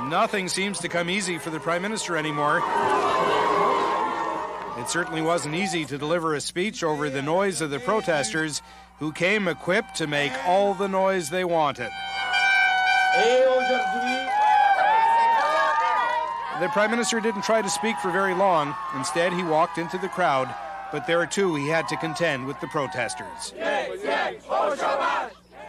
Nothing seems to come easy for the Prime Minister anymore. It certainly wasn't easy to deliver a speech over the noise of the protesters who came equipped to make all the noise they wanted. The Prime Minister didn't try to speak for very long. Instead, he walked into the crowd, but there too he had to contend with the protesters.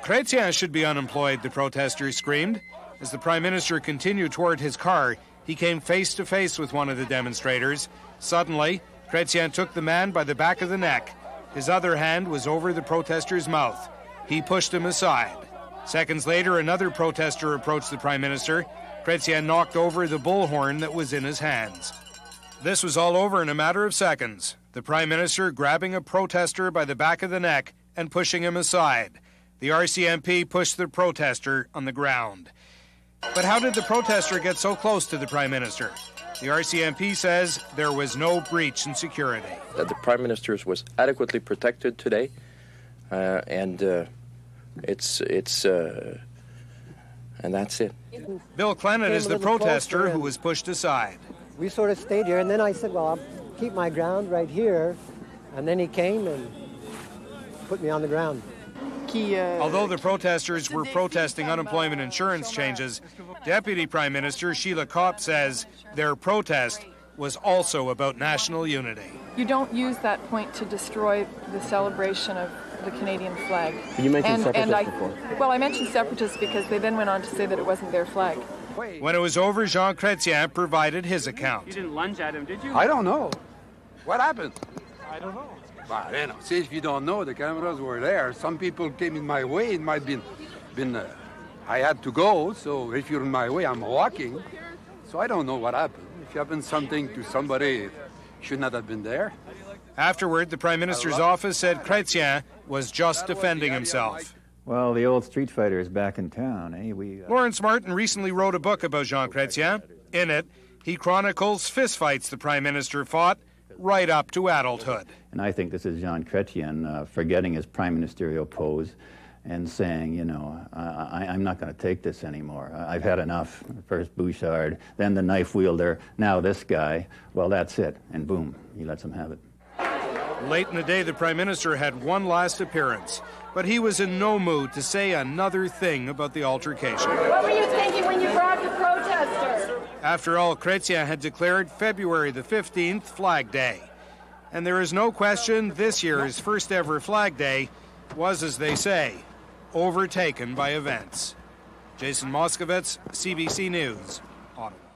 Chrétien should be unemployed, the protesters screamed. As the Prime Minister continued toward his car, he came face to face with one of the demonstrators. Suddenly, Chrétien took the man by the back of the neck. His other hand was over the protester's mouth. He pushed him aside. Seconds later, another protester approached the Prime Minister. Chrétien knocked over the bullhorn that was in his hands. This was all over in a matter of seconds. The Prime Minister grabbing a protester by the back of the neck and pushing him aside. The RCMP pushed the protester on the ground. But how did the protester get so close to the Prime Minister? The RCMP says there was no breach in security. That the Prime Minister was adequately protected today, and that's it. Bill Clennett is the protester who was pushed aside. We sort of stayed here, and then I said, well, I'll keep my ground right here. And then he came and put me on the ground. Although the protesters were protesting unemployment insurance changes, Deputy Prime Minister Sheila Kopp says their protest was also about national unity. You don't use that point to destroy the celebration of the Canadian flag. You mentioned separatists before. Well, I mentioned separatists because they then went on to say that it wasn't their flag. When it was over, Jean Chrétien provided his account. You didn't lunge at him, did you? I don't know. What happened? I don't know. Well, you know, see, if you don't know, the cameras were there. Some people came in my way. It might have been I had to go, so if you're in my way, I'm walking. So I don't know what happened. If you happen something to somebody, should not have been there. Afterward, the Prime Minister's office said Chrétien was just defending himself. Well, the old street fighter is back in town, eh? Lawrence Martin recently wrote a book about Jean Chrétien. In it, he chronicles fistfights the Prime Minister fought right up to adulthood. And I think this is Jean Chrétien forgetting his prime ministerial pose and saying, you know, I'm not going to take this anymore. I've had enough. First Bouchard, then the knife wielder, now this guy. Well, that's it. And boom, he lets him have it. Late in the day, the Prime Minister had one last appearance, but he was in no mood to say another thing about the altercation. What were you thinking when you brought the protester? After all, Chrétien had declared February the 15th Flag Day. And there is no question this year's first ever Flag Day was, as they say, overtaken by events. Jason Moskowitz, CBC News, Ottawa.